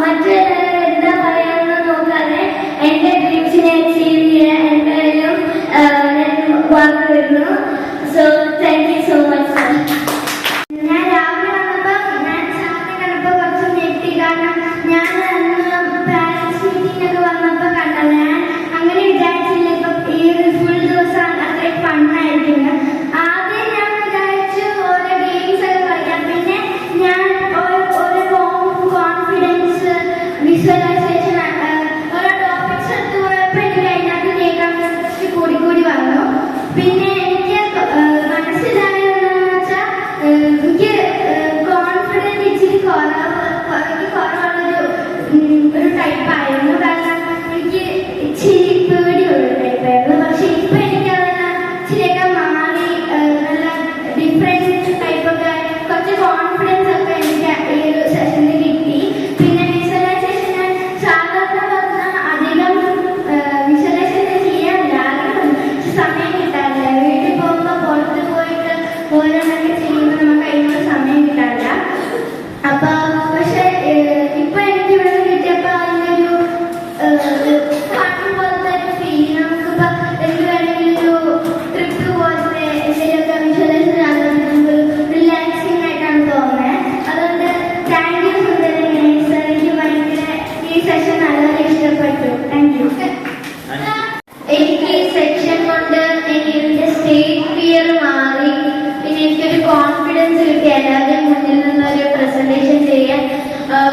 മറ്റെന്താ പറയാമെന്ന് നോക്കാതെ എൻ്റെ ഡ്രീംസിനെ അച്ചീവ് ചെയ്യാൻ എന്തായാലും വർക്ക് വരുന്നു. So thank you so much sir. ഞാൻ രാവിലെ വന്നപ്പോൾ ഞാൻ സാറിനെ കണ്ടപ്പോൾ കുറച്ച് ഞെട്ടി. കാരണം ഞാൻ പാരൻസ് മീറ്റിംഗ് ഒക്കെ വന്നപ്പോൾ കണ്ടത് ഞാൻ അങ്ങനെ വിചാരിച്ചില്ല ഇപ്പം ഈ ഒരു ഫുൾ ദിവസം അത്രയും ഫണ്ണായിരിക്കും. ആദ്യം ഞാൻ വിചാരിച്ചു ഓരോ ഗെയിംസ് ഒക്കെ കളിക്കാം. പിന്നെ ഞാൻ ഓരോ കോൺഫിഡൻസ് വിഷ്വലൈസേഷൻ ഓരോ ടോപ്പിക്സ് എടുത്ത് പോയപ്പോൾ എനിക്ക് അതിനകത്ത് കേൾക്കാൻ ഇൻട്രസ്റ്റ് കൂടി വന്നു. പിന്നെ എനിക്ക് മനസ്സിലായതെന്ന് വെച്ചാൽ എനിക്ക് കോൺഫിഡൻസ് ഇച്ചിരി കുറവുള്ളൊരു ടൈപ്പായിരുന്നു. കാരണം എനിക്ക് ഇച്ചിരി പേടിയുള്ള ടൈപ്പായിരുന്നു. പക്ഷെ ഇപ്പം എനിക്കതെല്ലാം ഇച്ചിരിയൊക്കെ മാറി നല്ല ഡിഫറെൻറ്റ് ടൈപ്പൊക്കെ കുറച്ച് കോൺഫിഡൻസ് ഒക്കെ എനിക്ക് ഈ ഒരു സെഷനിൽ കിട്ടി. പിന്നെ വിഷ്വലൈസേഷൻ ഞാൻ സാധാരണ പറഞ്ഞാൽ അധികം വിഷ്വലൈസേഷൻ ചെയ്യാറില്ല. പക്ഷെ സമയം കിട്ടാറില്ല. വീട്ടിൽ പോകുമ്പോൾ പുറത്ത് പോയിട്ട് ഓരോന്നൊക്കെ ചെയ്യുമ്പോൾ നമുക്ക് അതിനുള്ള സമയം കിട്ടാറില്ല. അപ്പോൾ പക്ഷെ ഇപ്പം എനിക്ക് ഇവിടെ കിട്ടിയപ്പോൾ അതിനൊരു പോലത്തെ ഒരു ഫീൽ. നമുക്കിപ്പോൾ എന്ത് വേണമെങ്കിലും ഒരു ട്രിപ്പ് പോലത്തെ എന്തെങ്കിലുമൊക്കെ വിഷ്വലൈസേഷൻ ആകുമ്പോൾ റിലാക്സിങ് ആയിട്ടാണ് തോന്നുന്നത്. അതുകൊണ്ട് താങ്ക് യു സുന്ദരനെ സർ. എനിക്ക് ഭയങ്കര ഈ സെഷൻ നല്ലപോലെ ഇഷ്ടപ്പെട്ടു. Thank you. എനിക്ക് ഈ സെക്ഷൻ കൊണ്ട് എൻ്റെ സ്റ്റേജ് ഫിയർ മാറി. പിന്നെ എനിക്കൊരു കോൺഫിഡൻസ് കിട്ടി എല്ലാവരുടെയും മുന്നിൽ നിന്നൊരു പ്രസന്റേഷൻ ചെയ്യാൻ.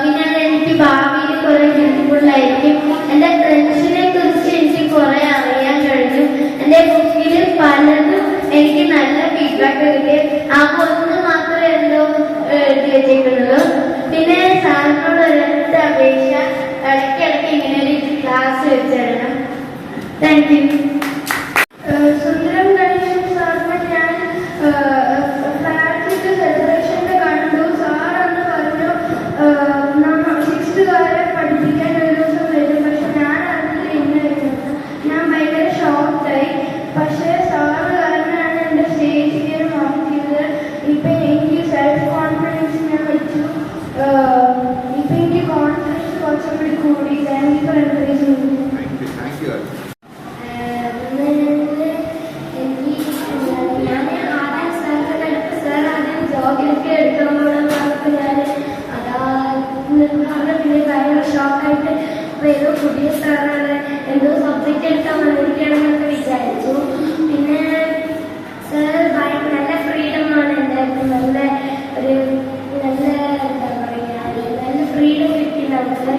പിന്നെ അതെനിക്ക് ഭാവിയിൽ കുറെ യൂസ്ഫുള്ളായിരിക്കും. എൻ്റെ ഫ്രണ്ട്സിനെ കുറിച്ച് എനിക്ക് കുറെ അറിയാൻ കഴിഞ്ഞു. എൻ്റെ ബുക്കിൽ പലതും എനിക്ക് നല്ല ഫീഡ്ബാക്ക് കിട്ടി. ആ ഒന്ന് മാത്രമേ എന്തോ എഴുതി വെച്ചിട്ടുള്ളൂ. പിന്നെ സാറിനോട് ഒരൊറ്റ അപേക്ഷ, ഇടയ്ക്കിടയ്ക്ക് ഇങ്ങനെ ഒരു ക്ലാസ് വെച്ചിടണം. Thank you. സുന്ദരം ഗണേശൻ സാറിന് ഞാൻ ഫ്ലാറ്റിന്റെ സെലിബ്രേഷന്റെ കണ്ടു. സാർ അന്ന് പറഞ്ഞു നമ്മൾ 6th കാരെ പഠിപ്പിക്കാൻ ഒരു ദിവസം വരും. പക്ഷെ ഞാൻ അതിൽ ഇന്നായിരുന്നു. ഞാൻ ഭയങ്കര ഷോക്കായി. പക്ഷേ സാറ് കാരണമാണ് എൻ്റെ സ്റ്റേജ് ഫിയർ മാറ്റിയത്. ഇപ്പം എനിക്ക് സെൽഫ് കോൺഫിഡൻസ് ഞാൻ വെച്ചു. ഇപ്പം എനിക്ക് കോൺഫിഡൻസ് കുറച്ചുകൂടി കൂടി. Thank you for encouraging me. Geography എടുക്കുമ്പോൾ ഞാൻ പിന്നെ ഭയങ്കര ഷോക്കായിട്ട് ഏതോ പുതിയ സാറാണ് എന്തോ സബ്ജക്റ്റ് എടുക്കാൻ വന്നിരിക്കുകയാണെന്നൊക്കെ വിചാരിച്ചു. പിന്നെ സാർ ഭയങ്കര നല്ല ഫ്രീഡമാണ് ഉണ്ടായിരുന്നു. നല്ല ഒരു നല്ല എന്താ പറയുക നല്ല ഫ്രീഡം കിട്ടി നമുക്ക്.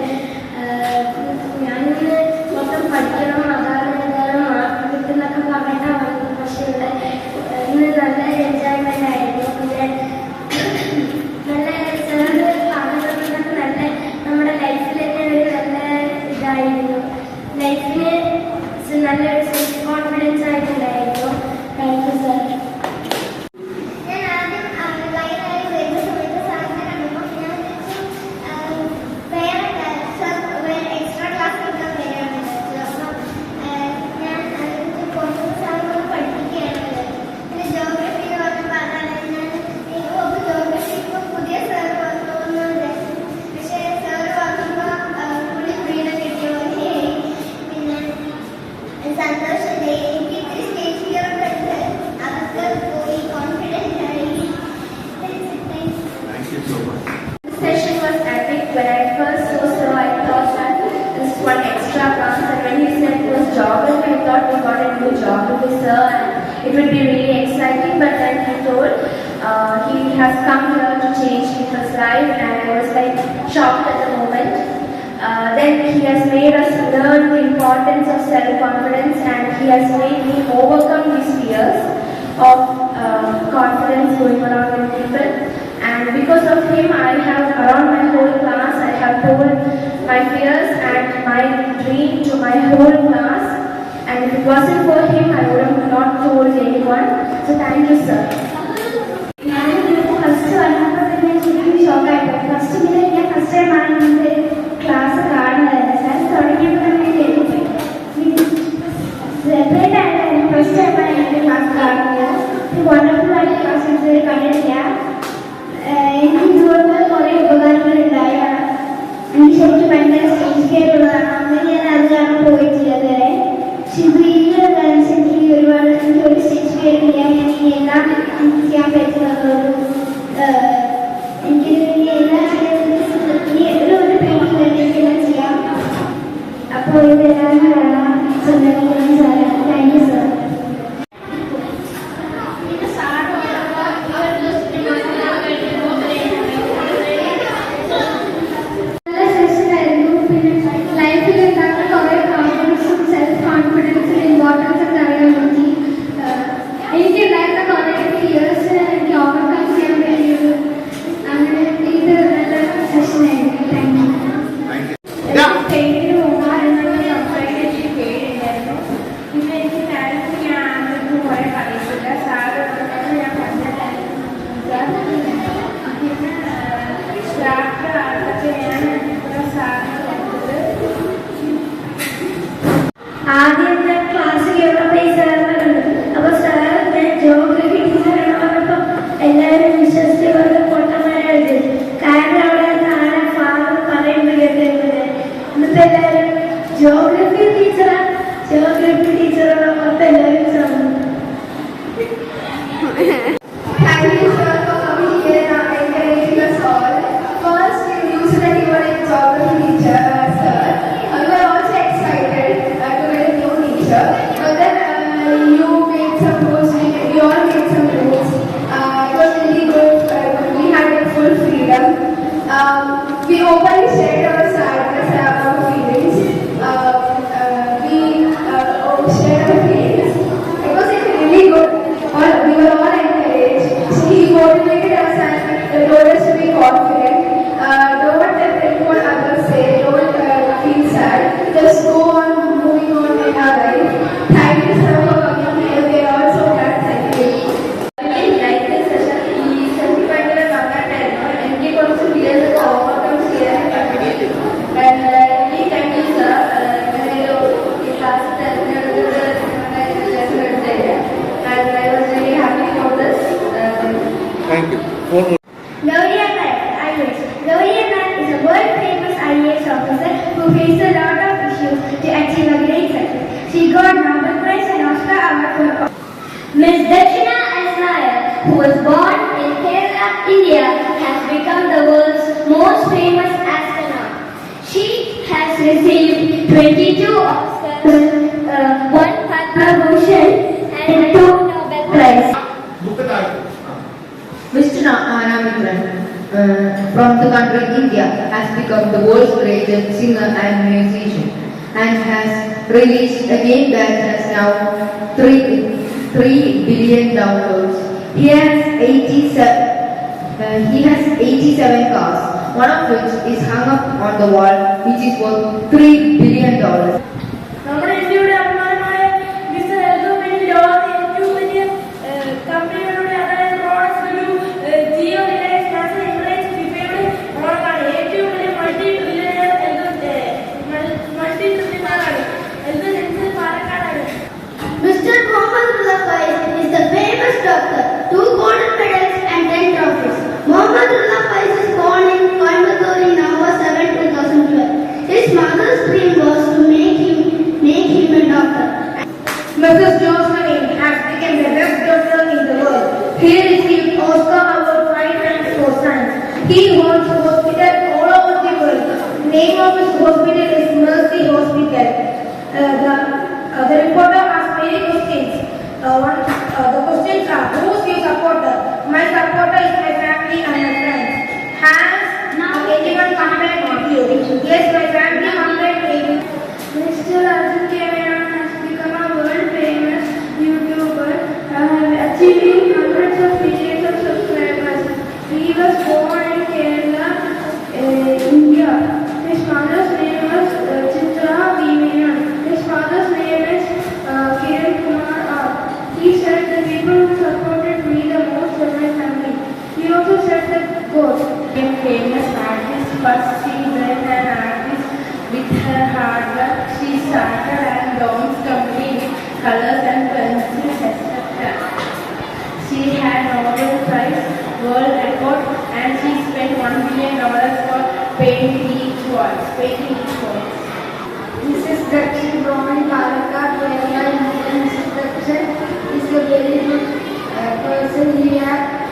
ഞാനിന്ന് മൊത്തം പഠിക്കണം, അതാണ് മാർക്ക് കിട്ടുന്നൊക്കെ പറഞ്ഞിട്ടാണ് വന്നത്. പക്ഷേ ഇവിടെ ഇന്ന് നല്ല എൻജോയ്മെൻ്റ് ആയിരുന്നു. പിന്നെ നല്ല സാറ് പറഞ്ഞതൊക്കെ നല്ല നമ്മുടെ ലൈഫിൽ തന്നെ ഒരു നല്ല ഇതായിരുന്നു. ലൈഫിന് നല്ലൊരു സെൽഫ് കോൺഫിഡൻസ് ആയിട്ടുണ്ടായിരുന്നു. Thank you sir. ഞാൻ ആദ്യം ലൈനായി വരുന്ന സമയത്ത് സാറിനെ കണ്ടപ്പോൾ ഞാൻ വേറെ എക്സ്ട്രാ ക്ലാസ് എടുക്കാൻ വരികയാണ്. അപ്പം ഞാൻ പുറത്ത് സാറിനോട് പഠിപ്പിക്കുകയാണ്. പിന്നെ ജോഗ്രഫി എന്ന് പറഞ്ഞപ്പോൾ അതാണ് ഞാൻ ജോഗ്രഫി ഇപ്പോൾ പുതിയ സാർ വന്നു എന്ന് വിചാരിച്ചു. പക്ഷേ സാറ് വന്നപ്പോൾ പുള്ളി ഫ്രീഡം കിട്ടിയ പോലെയായി. പിന്നെ സന്തോഷമില്ലേ. എനിക്ക് ഇത്തിരി സ്റ്റേജ് ഫിയർ ഒക്കെ ഉണ്ട്. അതൊക്കെ പോയി കോൺഫിഡൻസ് ആയി. This session was epic. When I first saw Sir, I thought that this is one extra class. And when he said it was geography, I thought we got a new geography sir and it would be really exciting. But then he told he has come here to change people's life, and I was like shocked at the moment. Then he has made us learn the importance of self-confidence, and he has made me overcome these fears of confidence going around with people. And because of him, I have around my whole class, I have told my fears and my dream to my whole class. And if it wasn't for him, I would have not told anyone. So thank you, sir. First വന്നപ്പോൾ തന്നെ ശരിക്കും ഷോക്കായിട്ട്. First ഞാൻ first ടൈമാണ് ഇന്നത്തെ class കാണുന്നത്. Sir തുടങ്ങിയപ്പോൾ തന്നെ കേട്ടിപ്പോയി. Separate ആയിട്ടായിരുന്നു ഫസ്റ്റ് ടൈമാണ് എൻ്റെ ക്ലാസ് കാണുന്നത്. വണ്ടർഫുൾ ആയിട്ട് ക്ലാസ് ഇതുവരെ കണ്ടിട്ടില്ല. എനിക്ക് ഇതുകൊണ്ട് കുറേ ഉപകാരങ്ങളുണ്ടായ എനിക്ക് എനിക്ക് ഭയങ്കര സ്റ്റേജ് ഫിയർ ഉള്ളതാണ്. അങ്ങനെ ഞാൻ അത് കാരണം പോയിട്ടില്ല ഇതുവരെ. ശിബിയിലെ ഡാൻസ് എനിക്ക് ഒരുപാട് എനിക്ക് ഒരു സ്റ്റേജ് ഫിയർ ഇല്ല. ഞാൻ ഇനി എല്ലാം ചെയ്യാൻ പറ്റുന്നതൊരു എനിക്ക് ഇനി എല്ലാം ഇനി ഒരു പേടിയും വേണ്ടി എനിക്കെല്ലാം ചെയ്യാം. അപ്പോൾ ഇതെല്ലാം കാണാം. സ്വന്തം സാറ് താങ്ക് യു സാർ. ആദ്യം ഞാൻ ക്ലാസ്സിൽ കേട്ടപ്പോൾ ഈ സാറിനെ കണ്ടു. അപ്പോൾ സാർ ഞാൻ ജോഗ്രഫി ടീച്ചറാണ് പറഞ്ഞപ്പോൾ എല്ലാവരും വിശ്വസിച്ച് പറഞ്ഞ് പൊട്ടന്മാരായിട്ട്. കാരണം അവിടെ നാളെ ഫാദർ പറയുന്നത് കേട്ടിരുന്നത്. എന്നിട്ട് എല്ലാവരും ജോഗ്രഫി ടീച്ചറാണ് പറഞ്ഞപ്പോൾ എല്ലാവരും സാറിന്. Thank you sir for coming here and encouraging us all. First, you used that you were a geography teacher, sir. You are also excited to get a new teacher. But then you made some rules. We all made some rules. It was really good. We had full freedom. We openly shared our sadness, our feelings. We shared our feelings. It was really good. We were all encouraged. He motivated us and told us to be confident. Don't think what others say. Don't feel sad. Just go on moving on in our life. Thank you sir for coming here. We are also glad. Thank you. I really like this session. ഈ semifinal വന്നിട്ടായിരുന്നു. എനിക്ക് കുറച്ച് ഫിയർസ് overcome ചെയ്യാൻ പറ്റി. really thank you sir. ഇങ്ങനെ ഈ class തിരഞ്ഞെടുത്തത് and I was really happy for this. Thank you. Gauriya Naik, IAS. Gauriya Naik is a world-famous IAS officer who faced a lot of issues to achieve a great success. She got Nobel Prize and Oscar Award for Miss Dakshina S. Nair, who was born in Kerala, India, has become the world's most famous astronaut. She has received 22 Oscars, 1 Padma Bhushan, and 2 Nobel Prizes. Mr. Anamitra from the country India has become the world's greatest singer and musician and has released a game that has now 3 billion downloads. He has 87 cars, one of which is hung up on the wall, which is worth $3 billion. നമ്മുടെ ഇന്ത്യയുടെ അഭിമാനമായ mister എൽദോമിന് ലോകത്തെ ഏറ്റവും വലിയ കമ്പനികളുടെ അതായത് products Jio, Reliance, Nassr, Emirates, ഫിഫയുടെ ഓണറാണ്. ഏറ്റവും വലിയ മൾട്ടി ട്രില്യണറാണ്. എൽദോ പാലക്കാടാണ്. Mr. Mohammad Faiz is the famous doctor. 2 golden medals and 10 trophies. Mohammad Faiz is born in Coimbatore in November 7, 2012. His mother's dream was to make him a doctor. Mrs. Josephine has become the best doctor in the world. He received Oscar Award 5 times for science. He owns hospitals all over the world. The name of his hospital is Mercy Hospital. The reporter asked many questions. The questions are: who is your supporter? My supporter is my family and my friends. Has anyone complained on you? Yes, my family complained on you. Mr. Arjun Kevayan has become a world famous YouTuber, achieving hundreds of millions of subscribers. He was born in Kerala, India. His mother's name was Chitra Vivian. His father's name is Kiran Kumar R. He said the people who supported me the most were my family. He also said that God became famous artist, first children and artist 2024. Mrs. Dakshin born in Palakkad, Kerala, India. Mrs. Dakshin is a very good person. He has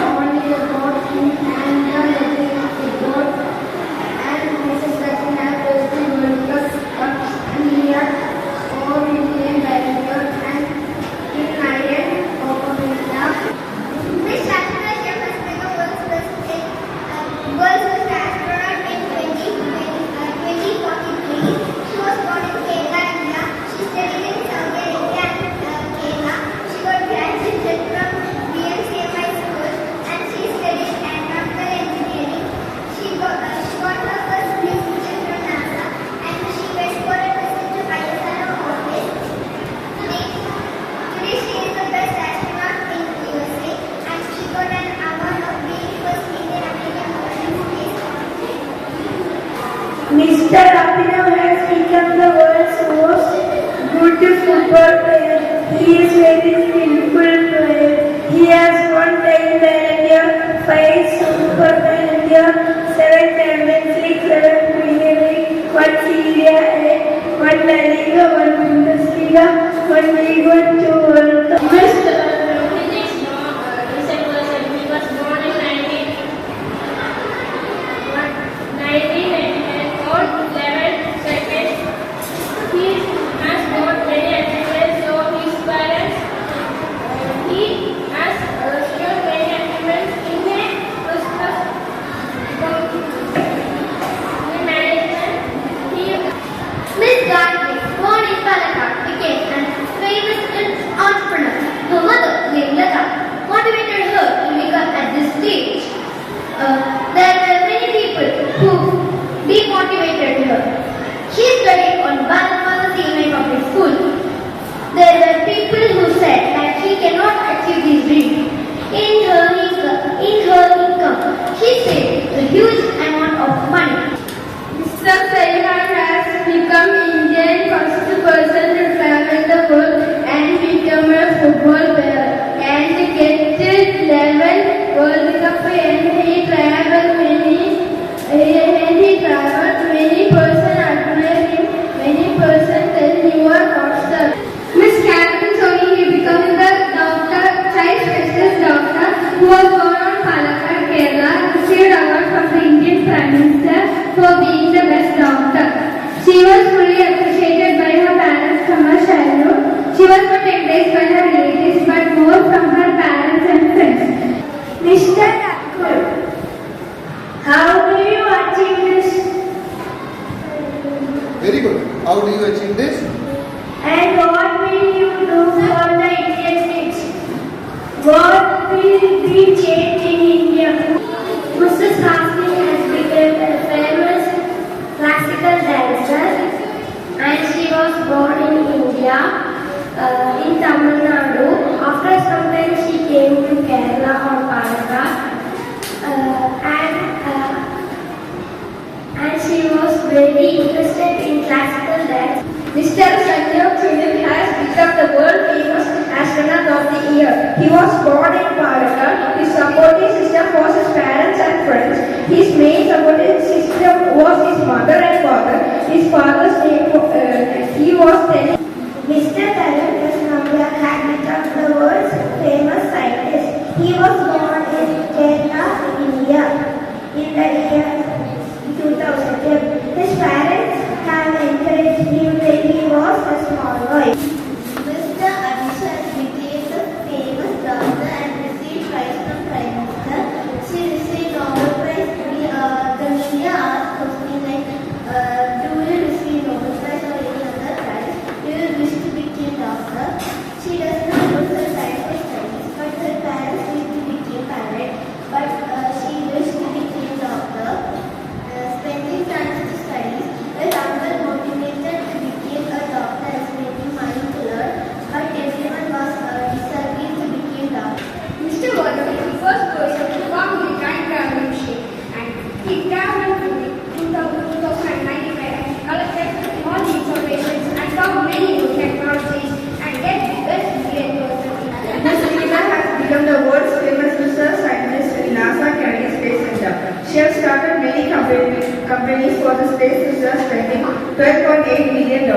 only a God in and nothing of God. And Mrs. Dakshin has very World Cup and he has 4 Indian barriers and in Iron Copa America. Miss Shashna Shyam has become world's first astronaut in 2043. She was born in Kerala, India. She studied in Saudi Arabia and Kerala. She got graduated from BMCMI school and she studied aeronautical engineering. She got her first space mission from NASA and she went for a visit to ISRO office. Today she is the best astronaut in USA and she got an award of being first Indian American woman in space. Mr. Abhinav has become the world's most good football player. He is very skillful player. He has won 10 Ballon d'Or, 5 Super Ballon d'Or, 7 Champions League, 7 Premier League, 1 Serie A, 1 La Liga, 1 Bundesliga, 1 League 1, 2 World Cup. Mr. He was born in 1994, 11 seconds. He has got many achievements of his parents. He has shown many achievements in management. Miss Gayatri, born in Palakkad, became a famous entrepreneur. Her mother, named Lata, motivated her to become at this stage. There were many people who demotivated her. She studied on Bharathamatha Public School. There were people who said that she cannot achieve this dream. In her income, she saved a huge amount of money. Mr. Saihan has become India's first person to travel the world and become a football player and get 11 World Cup and he traveled many person admire him, many person tell you are not sir. Miss Catherine Soni, he became the child specialist doctor who was born on Palakkad, Kerala, received award from the Indian Prime Minister for being the best doctor. She was fully appreciated by her parents from her childhood. She was not encouraged by her relatives but more from her parents and friends. Mr. Thakur, how do you achieve this? Very good. How do you achieve this? And what will you do for the Indian kids? What will be changed in India? Mrs. Hasni has become a famous classical dancer and she was born in India, in Tamil Nadu. After some time she came to Kerala or Palakkad and she was very interested in classical dance. Mr. Sanjay Philip has become the world famous astronaut of the year. He was born in Palakkad. His supporting system was his parents and friends. His main supporting system was his mother and father. His father's name he was telling. Mr. Tarun Krishnamoorthy had become the world's famous scientist. He was born in Kerala, India, in the year 2000. His parents have encouraged him when he was a small boy. Mr. Abhishek became the famous doctor and received prize from Prime Minister. She received Nobel Prize. The media asked questions like, do you receive Nobel Prize or any other prize? Do you wish to become doctor? She does not use her time for studies, but her parents wish to become pilot. But she wished to become doctor. Spending time to studies, her uncle motivated to become a doctor as making money space research spending $12.8 million,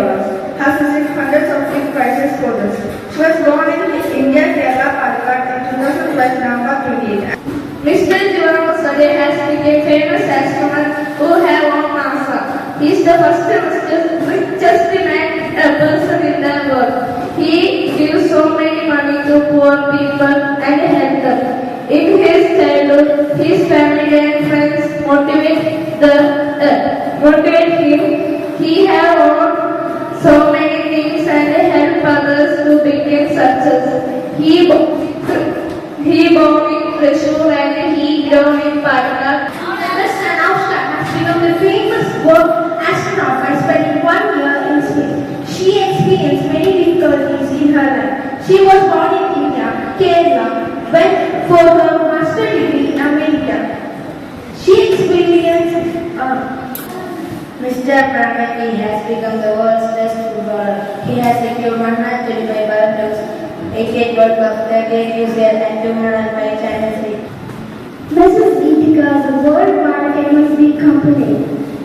has received hundreds of big prizes for this. She was born in India, Kerala, Palakkad in 2012, November 28. Mr. Giovanni Sade has become famous astronaut who have won NASA. He is the first richest man person in the world. He gives so many money to poor people and help them. In his childhood, his family and friends motivate him. He have won so many things and help others to become success. He born in Thrissur and he grown in Palakkad. Mr. Naushka has become a famous world astronaut by spending 1 year in space. She experienced many difficulties in her life. She was born in India, Kerala, went for her master degree in America. She experienced Mr. Pramati has become the world's best footballer. He has secured 125 World Cups, 88 World Cups, 38 UCL and 205 Champions League. Mrs. Deepika is a world famous big company.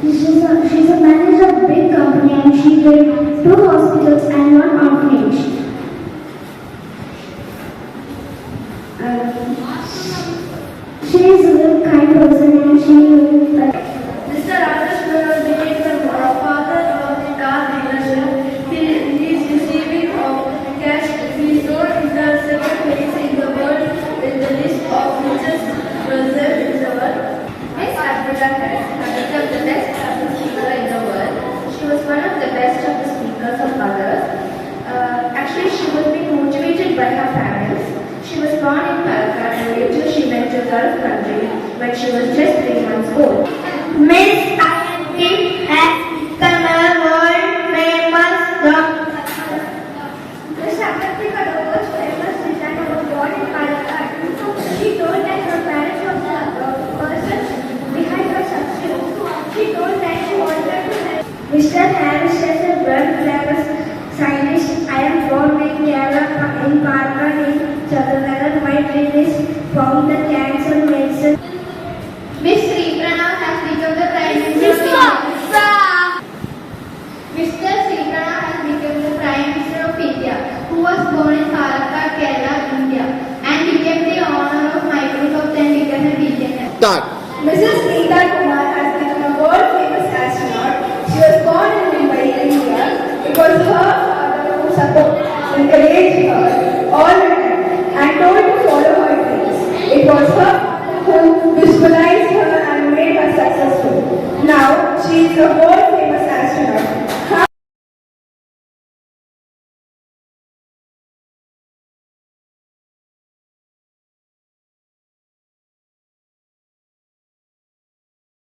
She's a manager of a big company and she did 2 hospitals and 1 orphanage. She is a very kind person and she Mr. Rajesh became the father of the car dealership. He is receiving of cash. He is known in the second place in the world in the list of richest persons in the world. Miss Africa has become the best speaker in the world. She was one of the best of the speakers of others. Actually, she was being motivated by her parents. She was born in Palakkad and later she went to Gulf country when she was just 3 months old. Miss INT has become a world famous doctor. Miss Africa was famous designer was born in Palakkad. She told that her parents were the person behind her success. She told that she wanted to help. Mr. Harris is a world famous scientist. I am born in Kerala in Palakkad in Chhattisgarh. My dream is found the cancer medicine. Miss Sri Pranav has become the Prime Minister of India. Mr. Sri Pranav has become the Prime Minister of India, who was born in Palakkad, Kerala, India, and became the owner of Microsoft and became a billionaire. Start. Mrs. Neeta Kumar has become a world famous astronaut. She was born in Mumbai, India. It was her father who supported, encouraged her all the time and told to follow her dreams. It was her who visualized her and made her successful. Now she is a world